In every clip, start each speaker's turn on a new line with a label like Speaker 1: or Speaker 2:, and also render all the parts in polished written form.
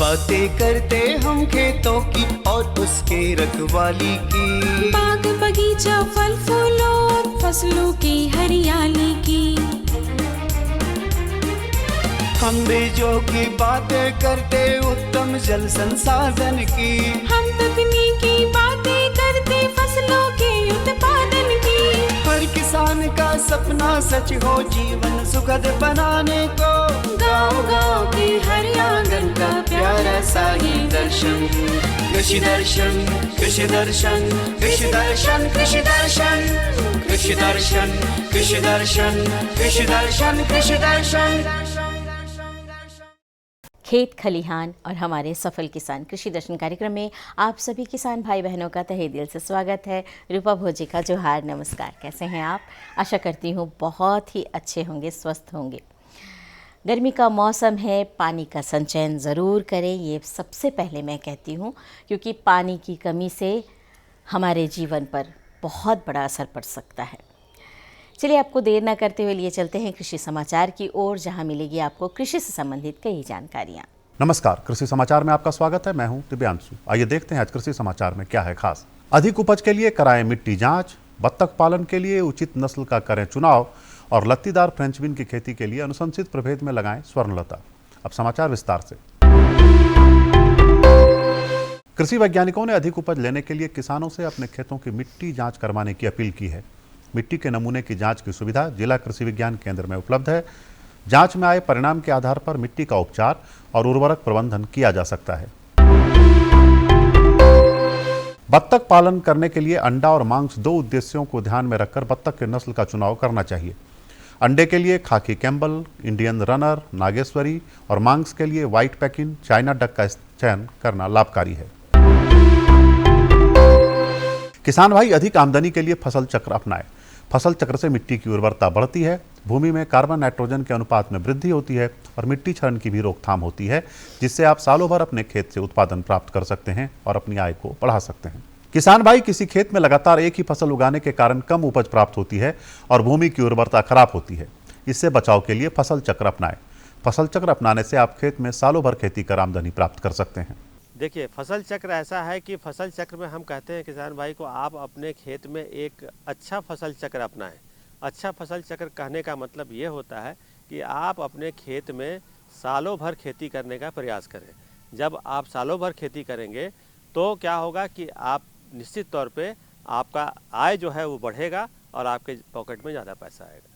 Speaker 1: बातें करते हम खेतों की और उसके रखवाली की,
Speaker 2: बाग बगीचा फल फूलों और फसलों की हरियाली की।
Speaker 1: हम बीजों की बातें करते उत्तम जल संसाधन की,
Speaker 2: हम तकनीकी बातें करते फसलों के उत्पादन की।
Speaker 1: हर किसान का सपना सच हो जीवन सुखद बनाने को,
Speaker 2: गाँव-गाँव के हर आंगन का प्यारा सा ये दर्शन।
Speaker 1: कृषि दर्शन, कृषि दर्शन, कृषि दर्शन, कृषि दर्शन, कृषि दर्शन, कृषि दर्शन, कृषि दर्शन, कृषि दर्शन।
Speaker 3: खेत खलिहान और हमारे सफल किसान कृषि दर्शन कार्यक्रम में आप सभी किसान भाई बहनों का तहे दिल से स्वागत है। रूपा भोजी का जोहार, नमस्कार। कैसे हैं आप? आशा करती हूँ बहुत ही अच्छे होंगे, स्वस्थ होंगे। गर्मी का मौसम है, पानी का संचयन ज़रूर करें, ये सबसे पहले मैं कहती हूँ, क्योंकि पानी की कमी से हमारे जीवन पर बहुत बड़ा असर पड़ सकता है। चलिए आपको देर न करते हुए लिए चलते हैं कृषि समाचार की ओर, जहां मिलेगी आपको कृषि से संबंधित कई जानकारियां।
Speaker 4: नमस्कार, कृषि समाचार में आपका स्वागत है। मैं हूं दिव्यांशु। आइए देखते हैं आज कृषि समाचार में क्या है खास। अधिक उपज के लिए कराएं मिट्टी जांच, बत्तख पालन के लिए उचित नस्ल का करें चुनाव और लत्तीदार फ्रेंच बीन की खेती के लिए अनुशंसित प्रभेद में लगाएं स्वर्णलता। अब समाचार विस्तार से। कृषि वैज्ञानिकों ने अधिक उपज लेने के लिए किसानों से अपने खेतों की मिट्टी जांच करवाने की अपील की है। मिट्टी के नमूने की जांच की सुविधा जिला कृषि विज्ञान केंद्र में उपलब्ध है। जांच में आए परिणाम के आधार पर मिट्टी का उपचार और उर्वरक प्रबंधन किया जा सकता है। बत्तख पालन करने के लिए अंडा और मांस दो उद्देश्यों को ध्यान में रखकर बत्तख के नस्ल का चुनाव करना चाहिए। अंडे के लिए खाकी कैम्बल, इंडियन रनर, नागेश्वरी और मांस के लिए व्हाइट पैकिन, चाइना डक का चयन करना लाभकारी है। किसान भाई अधिक आमदनी के लिए फसल चक्र अपनाएं। फसल चक्र से मिट्टी की उर्वरता बढ़ती है, भूमि में कार्बन नाइट्रोजन के अनुपात में वृद्धि होती है और मिट्टी क्षरण की भी रोकथाम होती है, जिससे आप सालों भर अपने खेत से उत्पादन प्राप्त कर सकते हैं और अपनी आय को बढ़ा सकते हैं। किसान भाई किसी खेत में लगातार एक ही फसल उगाने के कारण कम उपज प्राप्त होती है और भूमि की उर्वरता खराब होती है। इससे बचाव के लिए फसल चक्र अपनाएं। फसल चक्र अपनाने से आप खेत में सालों भर खेती कर आमदनी प्राप्त कर सकते हैं।
Speaker 5: देखिए, फसल चक्र ऐसा है कि फसल चक्र में हम कहते हैं किसान भाई को आप अपने खेत में एक अच्छा फसल चक्र अपनाएं। अच्छा फसल चक्र कहने का मतलब ये होता है कि आप अपने खेत में सालों भर खेती करने का प्रयास करें। जब आप सालों भर खेती करेंगे तो क्या होगा कि आप निश्चित तौर पे आपका आय जो है वो बढ़ेगा और आपके पॉकेट में ज़्यादा पैसा आएगा।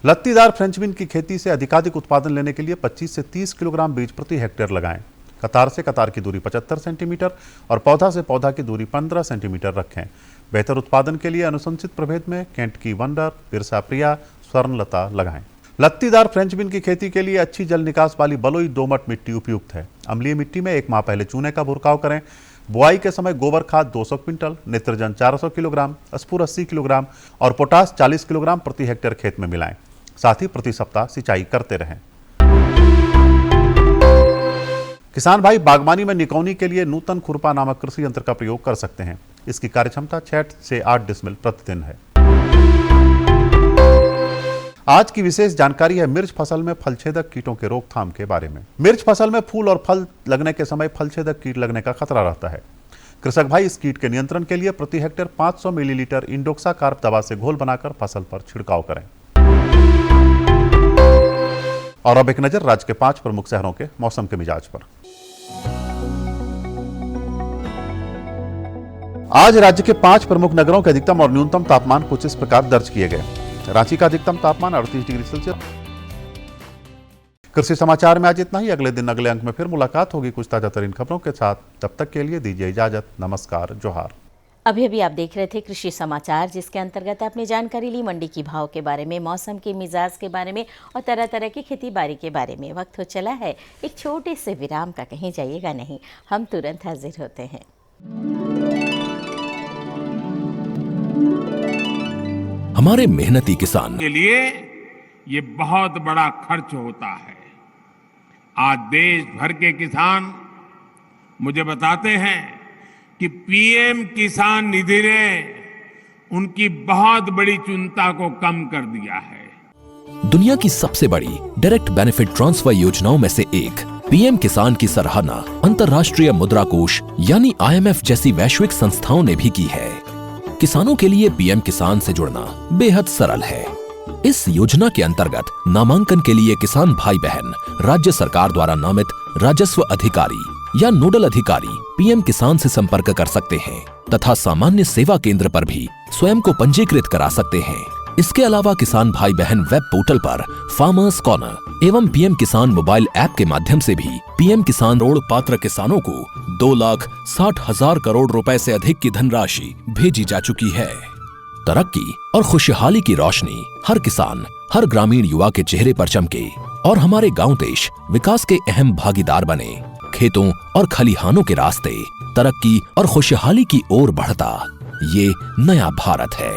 Speaker 4: लत्तीदार फ्रेंच बीन की खेती से अधिकाधिक उत्पादन लेने के लिए 25 से 30 किलोग्राम बीज प्रति हेक्टेयर लगाएं। कतार से कतार की दूरी 75 सेंटीमीटर और पौधा से पौधा की दूरी 15 सेंटीमीटर रखें। बेहतर उत्पादन के लिए अनुशंसित प्रभेद में कैंट की वंडर, बिरसा प्रिया, स्वर्णलता लगाएं। लत्तीदार फ्रेंच बीन की खेती के लिए अच्छी जल निकास वाली बलुई दोमट मिट्टी उपयुक्त है। अम्लीय मिट्टी में 1 माह पहले चूने का भुरकाव करें। बुआई के समय गोबर खाद 200 क्विंटल, नेत्रजन 400 किलोग्राम, स्फूर 80 किलोग्राम और पोटास 40 किलोग्राम प्रति हेक्टेयर खेत में मिलाएं। साथ ही प्रति सप्ताह सिंचाई करते रहें। किसान भाई बागवानी में निकौनी के लिए नूतन खुरपा नामक कृषि यंत्र का प्रयोग कर सकते हैं। इसकी कार्यक्षमता 6 से 8 डिसमिल प्रतिदिन है। आज की विशेष जानकारी है मिर्च फसल में फलछेदक कीटों के रोकथाम के बारे में। मिर्च फसल में फूल और फल लगने के समय फलछेदक कीट लगने का खतरा रहता है। कृषक भाई इस कीट के नियंत्रण के लिए प्रति हेक्टेयर 500 मिलीलीटर इंडोक्साकार्प दवा से घोल बनाकर फसल पर छिड़काव करें। और अब एक नजर राज्य के 5 प्रमुख शहरों के मौसम के मिजाज पर। आज राज्य के 5 प्रमुख नगरों के अधिकतम और न्यूनतम तापमान कुछ इस प्रकार दर्ज किए गए। रांची का अधिकतम तापमान 38 डिग्री सेल्सियस। कृषि समाचार में आज इतना ही। अगले दिन अगले अंक में फिर मुलाकात होगी कुछ ताजा तरीन खबरों के साथ। तब तक के लिए दीजिए इजाजत। नमस्कार, जोहार।
Speaker 3: अभी आप देख रहे थे कृषि समाचार, जिसके अंतर्गत आपने जानकारी ली मंडी की भाव के बारे में, मौसम के मिजाज के बारे में और तरह तरह की खेती बाड़ी के बारे में। वक्त हो चला है एक छोटे से विराम का, कहीं जाइएगा नहीं, हम तुरंत हाजिर होते हैं।
Speaker 6: हमारे मेहनती किसान
Speaker 7: के लिए ये बहुत बड़ा खर्च होता है। आज देश भर के किसान मुझे बताते हैं कि पीएम किसान निधि ने उनकी बहुत बड़ी चिंता को कम कर दिया है।
Speaker 6: दुनिया की सबसे बड़ी डायरेक्ट बेनिफिट ट्रांसफर योजनाओं में से एक पीएम किसान की सराहना अंतर्राष्ट्रीय मुद्रा कोष यानी IMF जैसी वैश्विक संस्थाओं ने भी की है। किसानों के लिए पीएम किसान से जुड़ना बेहद सरल है। इस योजना के अंतर्गत नामांकन के लिए किसान भाई बहन राज्य सरकार द्वारा नामित राजस्व अधिकारी या नोडल अधिकारी पीएम किसान से संपर्क कर सकते हैं तथा सामान्य सेवा केंद्र पर भी स्वयं को पंजीकृत करा सकते हैं। इसके अलावा किसान भाई बहन वेब पोर्टल पर फार्मर्स कॉर्नर एवं पीएम किसान मोबाइल ऐप के माध्यम से भी पीएम किसान रोड पात्र किसानों को 2,60,000 करोड़ रुपए से अधिक की धनराशि भेजी जा चुकी है। तरक्की और खुशहाली की रोशनी हर किसान, हर ग्रामीण युवा के चेहरे पर चमके और हमारे गांव देश विकास के अहम भागीदार बने। खेतों और खलिहानों के रास्ते तरक्की और खुशहाली की ओर बढ़ता ये नया भारत है।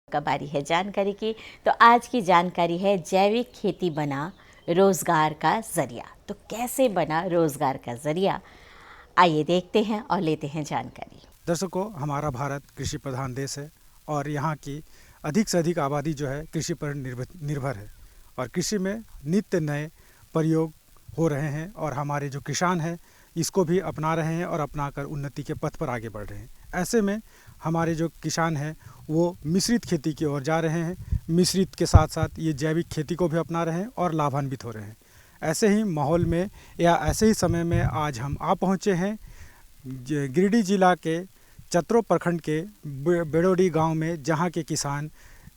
Speaker 3: बारी है जानकारी की। तो आज की जानकारी है जैविक खेती बना रोजगार का जरिया। तो कैसे बना रोजगार का जरिया, आइए देखते हैं और लेते हैं जानकारी।
Speaker 8: दर्शकों, हमारा भारत कृषि प्रधान देश है और यहाँ की अधिक से अधिक आबादी जो है कृषि पर निर्भर है और कृषि में नित्य नए प्रयोग हो रहे हैं और हमारे जो किसान हैं इसको भी अपना रहे हैं और अपनाकर उन्नति के पथ पर आगे बढ़ रहे हैं। ऐसे में हमारे जो किसान हैं वो मिश्रित खेती की ओर जा रहे हैं। मिश्रित के साथ साथ ये जैविक खेती को भी अपना रहे हैं और लाभान्वित हो रहे हैं। ऐसे ही माहौल में या ऐसे ही समय में आज हम आ पहुँचे हैं गिरिडीह जिला के चतरो प्रखंड के बेड़ोडी गांव में, जहां के किसान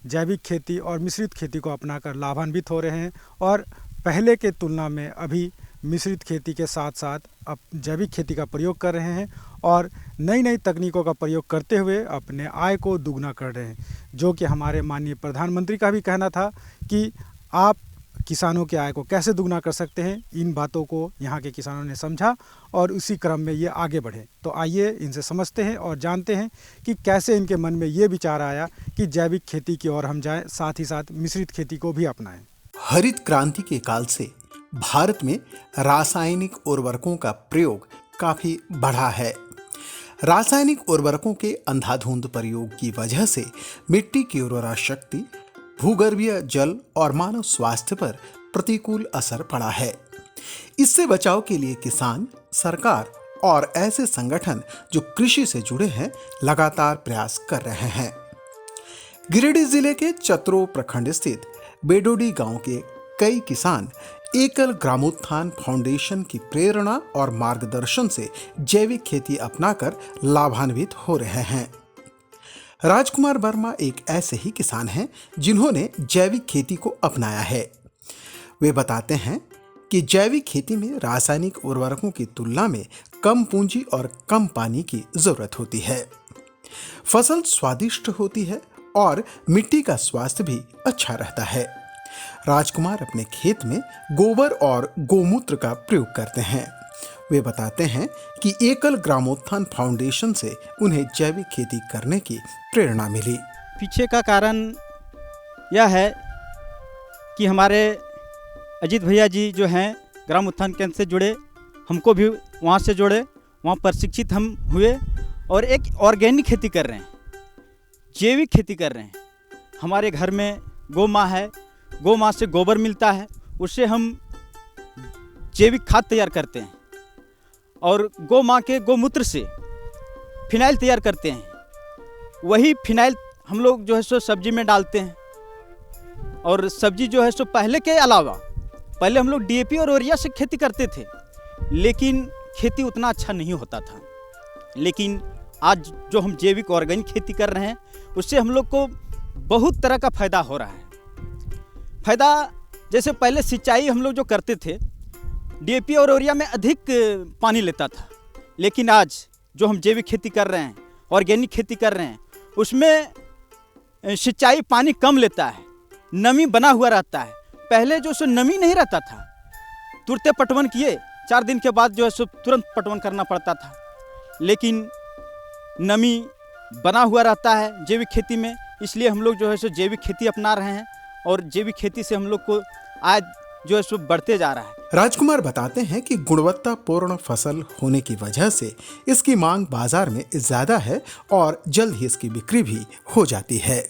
Speaker 8: जैविक खेती और मिश्रित खेती को अपनाकर लाभान्वित हो रहे हैं और पहले के तुलना में अभी मिश्रित खेती के साथ साथ अब जैविक खेती का प्रयोग कर रहे हैं और नई नई तकनीकों का प्रयोग करते हुए अपने आय को दुगना कर रहे हैं, जो कि हमारे माननीय प्रधानमंत्री का भी कहना था कि आप किसानों के आय को कैसे दुगना कर सकते हैं। इन बातों को यहाँ के किसानों ने समझा और उसी क्रम में ये आगे बढ़े। तो आइए इनसे समझते हैं और जानते हैं कि कैसे इनके मन में ये विचार आया कि जैविक खेती की ओर हम जाएं, साथ ही साथ मिश्रित खेती को भी अपनाएं।
Speaker 9: हरित क्रांति के काल से भारत में रासायनिक उर्वरकों का प्रयोग काफी बढ़ा है। रासायनिक उर्वरकों के अंधाधुंध प्रयोग की वजह से मिट्टी की उर्वरा शक्ति, भूगर्भीय जल और मानव स्वास्थ्य पर प्रतिकूल असर पड़ा है। इससे बचाव के लिए किसान, सरकार और ऐसे संगठन जो कृषि से जुड़े हैं लगातार प्रयास कर रहे हैं। गिरिडीह जिले के चतरो प्रखंड स्थित बेडोडी गांव के कई किसान एकल ग्रामोत्थान फाउंडेशन की प्रेरणा और मार्गदर्शन से जैविक खेती अपनाकर लाभान्वित हो रहे हैं। राजकुमार वर्मा एक ऐसे ही किसान हैं जिन्होंने जैविक खेती को अपनाया है। वे बताते हैं कि जैविक खेती में रासायनिक उर्वरकों की तुलना में कम पूंजी और कम पानी की जरूरत होती है। फसल स्वादिष्ट होती है और मिट्टी का स्वास्थ्य भी अच्छा रहता है। राजकुमार अपने खेत में गोबर और गोमूत्र का प्रयोग करते हैं। वे बताते हैं कि एकल ग्रामोत्थान फाउंडेशन से उन्हें जैविक खेती करने की प्रेरणा मिली।
Speaker 10: पीछे का कारण यह है कि हमारे अजीत भैया जी जो हैं ग्रामोत्थान केंद्र से जुड़े, हमको भी वहाँ से जोड़े, वहाँ प्रशिक्षित हम हुए और एक ऑर्गेनिक खेती कर रहे हैं, जैविक खेती कर रहे हैं। हमारे घर में गौ माँ है, गौ माँ से गोबर मिलता है, उससे हम जैविक खाद तैयार करते हैं और गौ माँ के गोमूत्र से फिनाइल तैयार करते हैं। वही फिनाइल हम लोग जो है सो सब्जी में डालते हैं और सब्जी जो है सो पहले के अलावा पहले हम लोग डीएपी और यूरिया से खेती करते थे, लेकिन खेती उतना अच्छा नहीं होता था। लेकिन आज जो हम जैविक ऑर्गेनिक खेती कर रहे हैं उससे हम लोग को बहुत तरह का फ़ायदा हो रहा है। फ़ायदा जैसे पहले सिंचाई हम लोग जो करते थे डीएपी और यूरिया में अधिक पानी लेता था, लेकिन आज जो हम जैविक खेती कर रहे हैं, ऑर्गेनिक खेती कर रहे हैं, उसमें सिंचाई पानी कम लेता है, नमी बना हुआ रहता है। पहले जो सो नमी नहीं रहता था, तुरंत पटवन किए 4 दिन के बाद जो है सो तुरंत पटवन करना पड़ता था, लेकिन नमी बना हुआ रहता है जैविक खेती में। इसलिए हम लोग जो है सो जैविक खेती अपना रहे हैं और जैविक खेती से हम लोग को आय जो है सो बढ़ते जा रहा है।
Speaker 9: राजकुमार बताते हैं कि गुणवत्तापूर्ण फसल होने की वजह से इसकी मांग बाजार में ज्यादा है और जल्द ही इसकी बिक्री भी हो जाती है।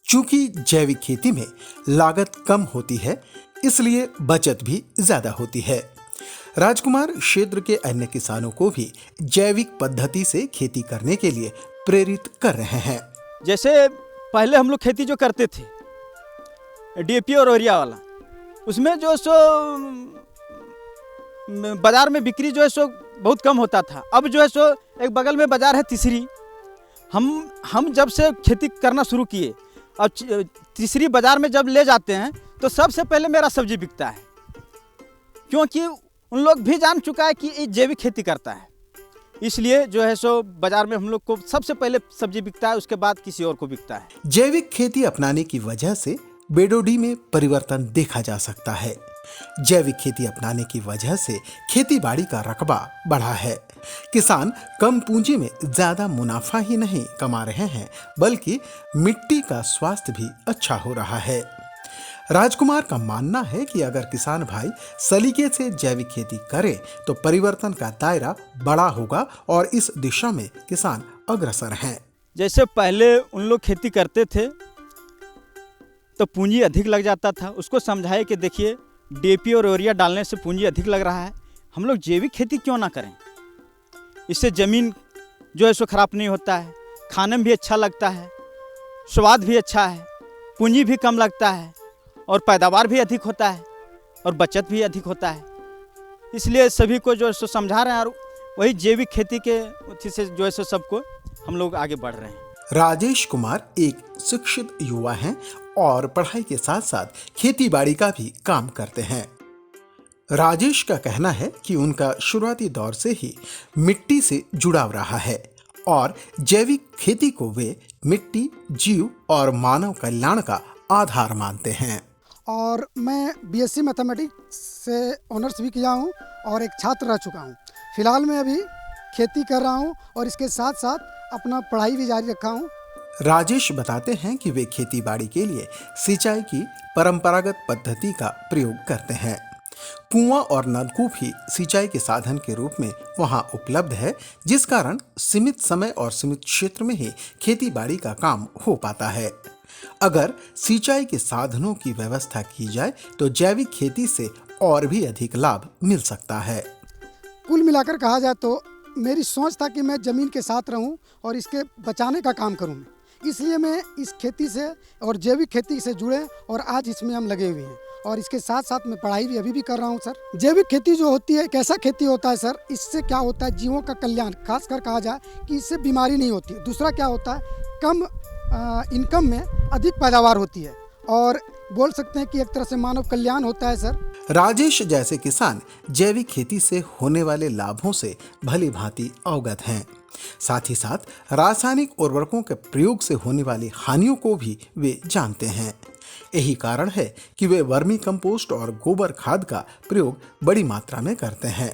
Speaker 9: चूंकि जैविक खेती में लागत कम होती है, इसलिए बचत भी ज्यादा होती है। राजकुमार क्षेत्र के अन्य किसानों को भी जैविक पद्धति से खेती करने के लिए प्रेरित कर रहे हैं।
Speaker 10: जैसे पहले हम लोग खेती जो करते थे डीएपी और यूरिया वाला, उसमें जो सो बाजार में बिक्री जो है सो बहुत कम होता था। अब जो है सो एक बगल में बाजार है तीसरी, हम जब से खेती करना शुरू किए, अब तीसरी बाजार में जब ले जाते हैं तो सबसे पहले मेरा सब्जी बिकता है, क्योंकि उन लोग भी जान चुका है कि ये जैविक खेती करता है। इसलिए जो है सो बाजार में हम लोग को सबसे पहले सब्जी बिकता है, उसके बाद किसी और को बिकता है।
Speaker 9: जैविक खेती अपनाने की वजह से बेडोडी में परिवर्तन देखा जा सकता है। जैविक खेती अपनाने की वजह से खेती बाड़ी का रकबा बढ़ा है। किसान कम पूंजी में ज्यादा मुनाफा ही नहीं कमा रहे हैं, बल्कि मिट्टी का स्वास्थ्य भी अच्छा हो रहा है। राजकुमार का मानना है कि अगर किसान भाई सलीके से जैविक खेती करें तो परिवर्तन का दायरा बड़ा होगा और इस दिशा में किसान अग्रसर हैं।
Speaker 10: जैसे पहले उन लोग खेती करते थे तो पूंजी अधिक लग जाता था, उसको समझाए कि देखिए डीएपी और यूरिया डालने से पूंजी अधिक लग रहा है, हम लोग जैविक खेती क्यों ना करें, इससे ज़मीन जो है सो खराब नहीं होता है, खाने में भी अच्छा लगता है, स्वाद भी अच्छा है, पूंजी भी कम लगता है और पैदावार भी अधिक होता है और बचत भी अधिक होता है। इसलिए सभी को जो है सो समझा रहे हैं और वही जैविक खेती के अथी से जो है सो सबको हम लोग आगे बढ़ रहे हैं।
Speaker 9: राजेश कुमार एक शिक्षित युवा हैं और पढ़ाई के साथ साथ खेती बाड़ी का भी काम करते हैं। राजेश का कहना है कि उनका शुरुआती दौर से ही मिट्टी से जुड़ाव रहा है और जैविक खेती को वे मिट्टी, जीव और मानव कल्याण का आधार मानते हैं।
Speaker 11: और मैं बीएससी मैथमेटिक्स से ऑनर्स भी किया हूँ और एक छात्र रह चुका हूँ। फिलहाल मैं अभी खेती कर रहा हूँ और इसके साथ साथ अपना पढ़ाई भी जारी रखा हूँ।
Speaker 9: राजेश बताते हैं कि वे खेती बाड़ी के लिए सिंचाई की परंपरागत पद्धति का प्रयोग करते हैं। कुआं और नलकूप ही सिंचाई के साधन के रूप में वहां उपलब्ध है, जिस कारण सीमित समय और सीमित क्षेत्र में ही खेती बाड़ी का काम हो पाता है। अगर सिंचाई के साधनों की व्यवस्था की जाए तो जैविक खेती से और भी अधिक लाभ मिल सकता है।
Speaker 11: कुल मिलाकर कहा जाए तो मेरी सोच था कि मैं ज़मीन के साथ रहूं और इसके बचाने का काम करूं। इसलिए मैं इस खेती से और जैविक खेती से जुड़े और आज इसमें हम लगे हुए हैं और इसके साथ साथ मैं पढ़ाई भी अभी भी कर रहा हूं। सर, जैविक खेती जो होती है, कैसा खेती होता है सर, इससे क्या होता है, जीवों का कल्याण, खासकर कहा जाए कि इससे बीमारी नहीं होती। दूसरा क्या होता है, कम इनकम में अधिक पैदावार होती है और बोल सकते हैं कि एक तरह से मानव कल्याण होता है। सर,
Speaker 9: राजेश जैसे किसान जैविक खेती से होने वाले लाभों से भली भांति अवगत हैं। साथ ही साथ रासायनिक उर्वरकों के प्रयोग से होने वाली हानियों को भी वे जानते हैं। यही कारण है कि वे वर्मी कंपोस्ट और गोबर खाद का प्रयोग बड़ी मात्रा में करते हैं।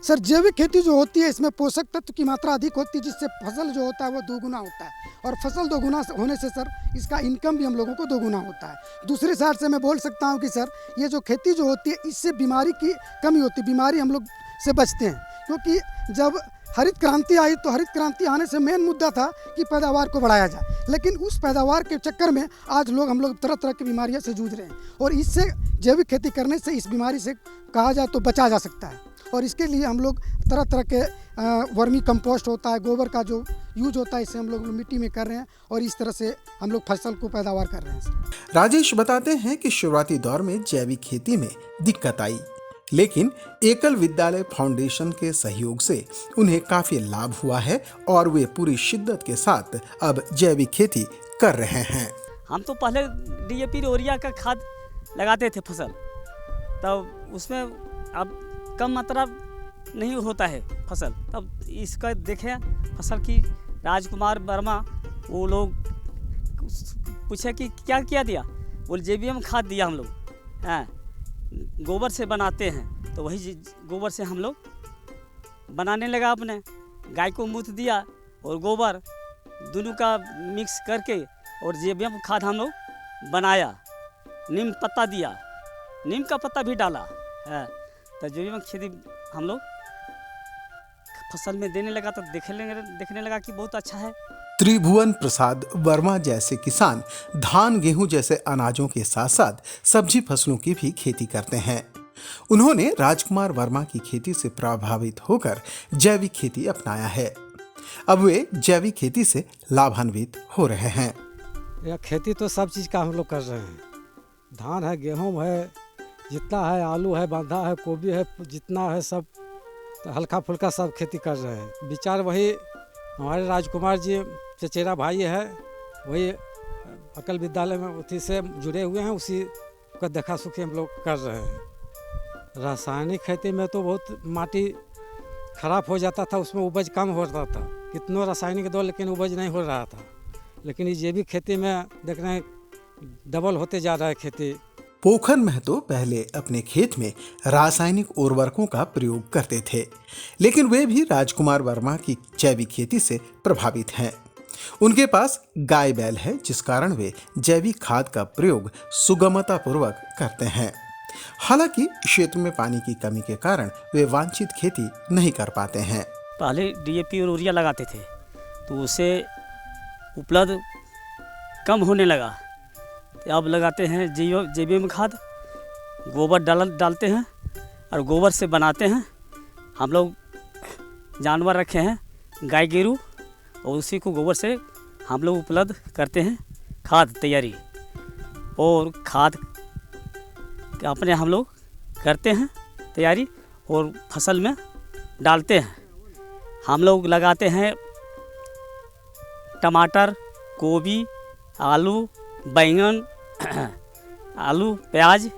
Speaker 11: सर, जैविक खेती जो होती है इसमें पोषक तत्व की मात्रा अधिक होती है, जिससे फसल जो होता है वो दोगुना होता है और फसल दोगुना होने से सर इसका इनकम भी हम लोगों को दोगुना होता है। दूसरी साइड से मैं बोल सकता हूँ कि सर ये जो खेती जो होती है इससे बीमारी की कमी होती है, बीमारी हम लोग से बचते हैं, क्योंकि जब हरित क्रांति आई तो हरित क्रांति आने से मेन मुद्दा था कि पैदावार को बढ़ाया जाए, लेकिन उस पैदावार के चक्कर में आज हम लोग तरह तरह की बीमारियों से जूझ रहे हैं और इससे जैविक खेती करने से इस बीमारी से कहा जाए तो बचा जा सकता है। और इसके लिए हम लोग तरह तरह के वर्मी कंपोस्ट होता है, गोबर का जो यूज होता है, इसे हम लोग मिट्टी में कर रहे हैं और इस तरह से हम लोग फसल को पैदावार कर रहे हैं।
Speaker 9: राजेश बताते हैं कि शुरुआती दौर में जैविक खेती में दिक्कत आई, लेकिन एकल विद्यालय फाउंडेशन के सहयोग से उन्हें काफी लाभ हुआ है और वे पूरी शिद्दत के साथ अब जैविक खेती कर रहे हैं।
Speaker 12: हम तो पहले डीएपी यूरिया का खाद लगाते थे फसल, तब उसमें अब कम मात्रा नहीं होता है फसल, तब इसका देखें फसल की राजकुमार वर्मा वो लोग पूछे कि क्या क्या दिया, बोले जेबीएम खाद दिया हम लोग, हैं गोबर से बनाते हैं, तो वही गोबर से हम लोग बनाने लगा। अपने गाय को मूत्र दिया और गोबर दोनों का मिक्स करके और जेबीएम खाद हम लोग बनाया। नीम पत्ता दिया, नीम का पत्ता भी डाला है, तो जैविक खेती हम लोग फसल में देने लगा तो देखने लगा कि बहुत अच्छा है।
Speaker 9: त्रिभुवन प्रसाद वर्मा जैसे किसान धान गेहूं जैसे अनाजों के साथ साथ सब्जी फसलों की भी खेती करते हैं। उन्होंने राजकुमार वर्मा की खेती से प्रभावित होकर जैविक खेती अपनाया है। अब वे जैविक खेती से लाभान्वित हो रहे हैं।
Speaker 8: यह खेती तो सब चीज़ का हम लोग कर रहे हैं। धान है, गेहूं है, जितना है, आलू है, बंधा है, गोभी है, जितना है सब तो हल्का फुल्का सब खेती कर रहे हैं। विचार वही हमारे राजकुमार जी चचेरा भाई है, वही अकल विद्यालय में उसी से जुड़े हुए हैं, उसी का देखा सुखी हम लोग कर रहे हैं। रासायनिक खेती में तो बहुत माटी खराब हो जाता था, उसमें उपज कम हो रहा था। कितनों रासायनिक दो लेकिन उपज नहीं हो रहा था। लेकिन इस जैविक खेती में देख रहे हैं डबल होते जा रहा है खेती।
Speaker 9: पोखन महतो पहले अपने खेत में रासायनिक उर्वरकों का प्रयोग करते थे, लेकिन वे भी राजकुमार वर्मा की जैविक खेती से प्रभावित हैं। उनके पास गाय बैल है, जिस कारण वे जैविक खाद का प्रयोग सुगमता पूर्वक करते हैं। हालांकि क्षेत्र में पानी की कमी के कारण वे वांछित खेती नहीं कर पाते हैं।
Speaker 12: पहले DAP और यूरिया लगाते थे तो उसे उपलब्ध कम होने लगा, तो अब लगाते हैं जैविक खाद। गोबर डालते हैं और गोबर से बनाते हैं। हम लोग जानवर रखे हैं, गाय गेरू, और उसी को गोबर से हम लोग उपलब्ध करते हैं खाद तैयारी। और खाद अपने हम लोग करते हैं तैयारी और फसल में डालते हैं। हम लोग लगाते हैं टमाटर, गोभी, आलू, बैंगन, आलू, प्याज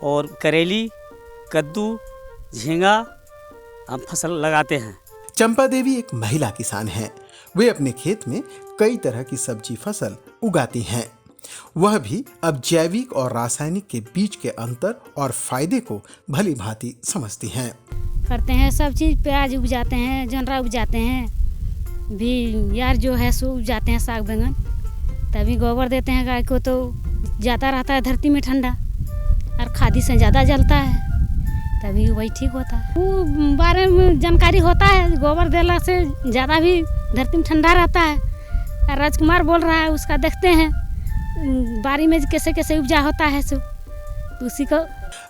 Speaker 12: और करेली, कद्दू, झींगा हम फसल लगाते हैं।
Speaker 9: चंपा देवी एक महिला किसान हैं। वे अपने खेत में कई तरह की सब्जी फसल उगाती हैं। वह भी अब जैविक और रासायनिक के बीच के अंतर और फायदे को भली भांति समझती हैं।
Speaker 13: करते हैं सब चीज़, प्याज उपजाते हैं, जनरा उपजाते हैं भी यार जो है सो उपजाते हैं, साग बैंगन। तभी गोबर देते हैं गाय को तो जाता रहता है धरती में ठंडा, और खादी से ज़्यादा जलता है, तभी वही ठीक होता है। वो बारे में जानकारी होता है, गोबर देला से ज़्यादा भी धरती में ठंडा रहता है। और राजकुमार बोल रहा है, उसका देखते हैं बारी में कैसे कैसे उपजा होता है सो उसी को।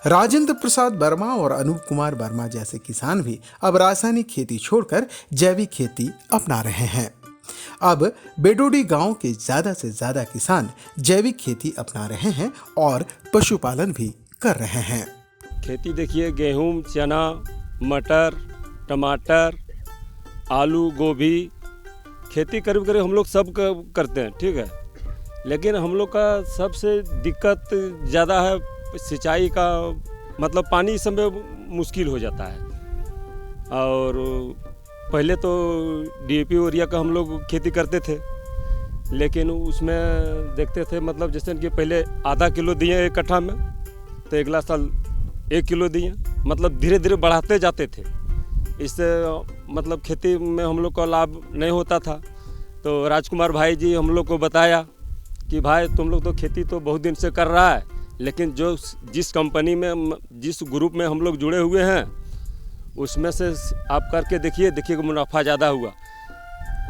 Speaker 9: राजेंद्र प्रसाद वर्मा और अनूप कुमार वर्मा जैसे किसान भी अब रासायनिक खेती छोड़कर जैविक खेती अपना रहे हैं। अब बेडोडी गांव के ज्यादा से ज्यादा किसान जैविक खेती अपना रहे हैं और पशुपालन भी कर रहे हैं।
Speaker 14: खेती देखिए, गेहूं, चना, मटर, टमाटर, आलू, गोभी, खेती करीब करीब हम लोग सब करते हैं, ठीक है। लेकिन हम लोग का सबसे दिक्कत ज़्यादा है सिंचाई का, मतलब पानी इस समय मुश्किल हो जाता है। और पहले तो DAP यूरिया का हम लोग खेती करते थे, लेकिन उसमें देखते थे मतलब जैसे कि पहले आधा किलो दिए एक कट्ठा में, तो अगला साल 1 किलो दिए, मतलब धीरे धीरे बढ़ाते जाते थे। इससे मतलब खेती में हम लोग का लाभ नहीं होता था। तो राजकुमार भाई जी हम लोग को बताया कि भाई तुम लोग तो खेती तो बहुत दिन से कर रहा है, लेकिन जो जिस कंपनी में, जिस ग्रुप में हम लोग जुड़े हुए हैं, उसमें से आप करके देखिए कि मुनाफा ज़्यादा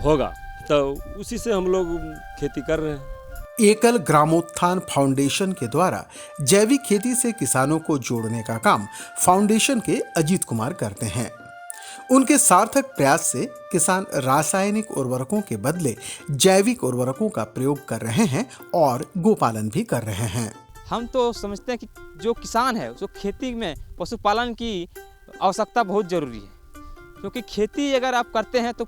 Speaker 14: होगा। तो उसी से हम लोग खेती कर रहे हैं।
Speaker 9: एकल ग्रामोत्थान फाउंडेशन के द्वारा जैविक खेती से किसानों को जोड़ने का काम फाउंडेशन के अजीत कुमार करते हैं। उनके सार्थक प्रयास से किसान रासायनिक उर्वरकों के बदले जैविक उर्वरकों का प्रयोग कर रहे हैं और गोपालन भी कर रहे हैं।
Speaker 15: हम तो समझते हैं कि जो किसान है उसको खेती में पशुपालन की आवश्यकता बहुत ज़रूरी है, क्योंकि खेती अगर आप करते हैं तो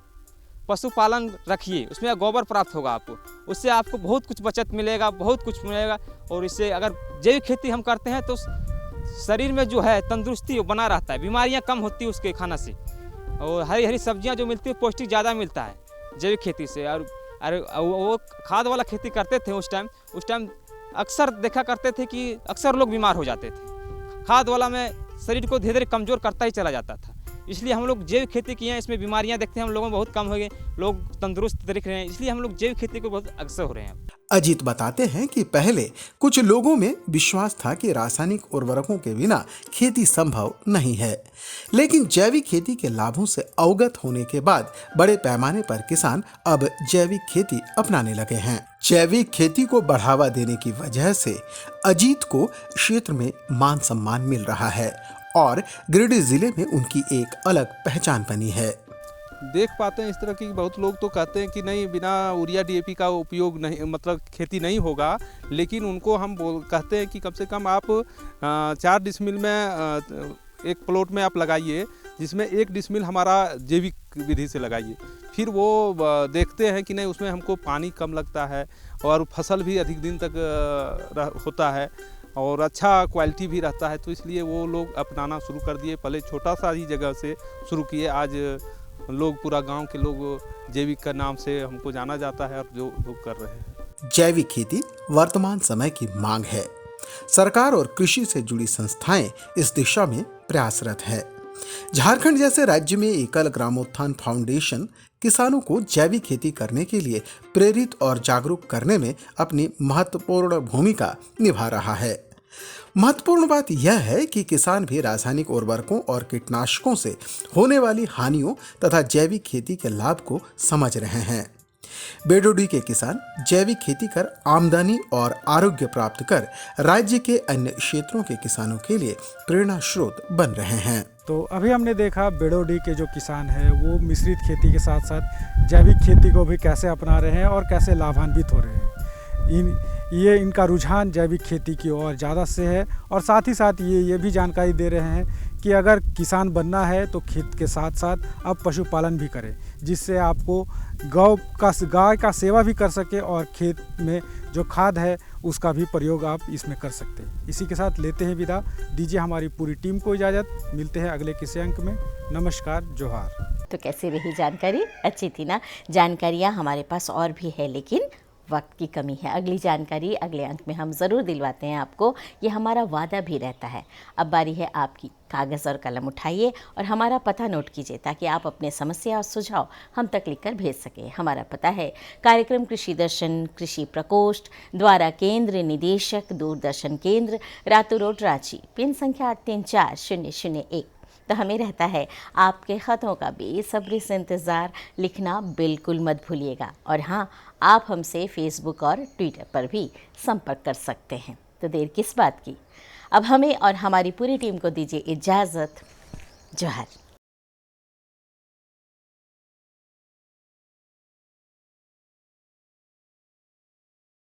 Speaker 15: पशुपालन रखिए, उसमें गोबर प्राप्त होगा आपको, उससे आपको बहुत कुछ बचत मिलेगा, बहुत कुछ मिलेगा। और इससे अगर जैविक खेती हम करते हैं तो शरीर में जो है तंदुरुस्ती बना रहता है, बीमारियां कम होती है उसके खाना से, और हरी हरी सब्जियां जो मिलती है पौष्टिक ज़्यादा मिलता है जैविक खेती से। और वो खाद वाला खेती करते थे उस टाइम अक्सर देखा करते थे कि अक्सर लोग बीमार हो जाते थे। खाद वाला में शरीर को धीरे धीरे कमज़ोर करता ही चला जाता था। इसलिए हम लोग जैविक खेती किए हैं। इसमें बीमारियां देखते हैं हम लोगों में बहुत कम हो गए, लोग तंदुरुस्त दिख रहे हैं, इसलिए हम लोग जैविक खेती को बहुत अग्रसर हो रहे हैं।
Speaker 9: अजीत बताते हैं कि पहले कुछ लोगों में विश्वास था कि रासायनिक उर्वरकों के बिना खेती संभव नहीं है, लेकिन जैविक खेती के लाभों से अवगत होने के बाद बड़े पैमाने पर किसान अब जैविक खेती अपनाने लगे हैं। जैविक खेती को बढ़ावा देने की वजह से अजीत को क्षेत्र में मान सम्मान मिल रहा है और गिरिडीह जिले में उनकी एक अलग पहचान बनी है।
Speaker 16: देख पाते हैं इस तरह की बहुत लोग तो कहते हैं कि नहीं बिना यूरिया DAP का उपयोग नहीं, मतलब खेती नहीं होगा, लेकिन उनको हम कहते हैं कि कम से कम आप 4 डिसमिल में एक प्लॉट में आप लगाइए, जिसमें 1 डिसमिल हमारा जैविक विधि से लगाइए। फिर वो देखते हैं कि नहीं उसमें हमको पानी कम लगता है और फसल भी अधिक दिन तक होता है और अच्छा क्वालिटी भी रहता है, तो इसलिए वो लोग अपनाना शुरू कर दिए। पहले छोटा सा ही जगह से शुरू किए, आज लोग पूरा गांव के लोग जैविक का नाम से हमको जाना जाता है और जो लोग कर रहे हैं।
Speaker 9: जैविक खेती वर्तमान समय की मांग है। सरकार और कृषि से जुड़ी संस्थाएं इस दिशा में प्रयासरत है। झारखंड जैसे राज्य में एकल ग्रामोत्थान फाउंडेशन किसानों को जैविक खेती करने के लिए प्रेरित और जागरूक करने में अपनी महत्वपूर्ण भूमिका निभा रहा है। महत्वपूर्ण बात यह है कि किसान भी रासायनिक उर्वरकों और कीटनाशकों से होने वाली हानियों तथा जैविक खेती के लाभ को समझ रहे हैं। बेडोडी के किसान जैविक खेती कर आमदनी और आरोग्य प्राप्त कर राज्य के अन्य क्षेत्रों के किसानों के लिए प्रेरणा स्रोत बन रहे हैं।
Speaker 8: तो अभी हमने देखा बेडोडी के जो किसान हैं वो मिश्रित खेती के साथ साथ जैविक खेती को भी कैसे अपना रहे हैं और कैसे लाभान्वित हो रहे हैं। ये इनका रुझान जैविक खेती की ओर ज़्यादा से है और साथ ही साथ ये भी जानकारी दे रहे हैं कि अगर किसान बनना है तो खेत के साथ साथ आप पशुपालन भी करें, जिससे आपको गाय का सेवा भी कर सके और खेत में जो खाद है उसका भी प्रयोग आप इसमें कर सकते हैं। इसी के साथ लेते हैं विदा, दीजिए हमारी पूरी टीम को इजाज़त। मिलते हैं अगले किसी अंक में। नमस्कार, जोहार।
Speaker 3: तो कैसी रही जानकारी? अच्छी थी ना? जानकारियाँ हमारे पास और भी है, लेकिन वक्त की कमी है। अगली जानकारी अगले अंक में हम ज़रूर दिलवाते हैं आपको, ये हमारा वादा भी रहता है। अब बारी है आपकी, कागज़ और कलम उठाइए और हमारा पता नोट कीजिए ताकि आप अपने समस्या और सुझाव हम तक लिखकर भेज सकें। हमारा पता है कार्यक्रम कृषि दर्शन, कृषि प्रकोष्ठ, द्वारा केंद्र निदेशक, दूरदर्शन केंद्र, रातू रोड, रांची, पिन संख्या 834001। तो हमें रहता है आपके ख़तों का बेसब्री से इंतज़ार। लिखना बिल्कुल मत भूलिएगा। और हाँ, आप हमसे फेसबुक और ट्विटर पर भी संपर्क कर सकते हैं। तो देर किस बात की, अब हमें और हमारी पूरी टीम को दीजिए इजाज़त। जोहार।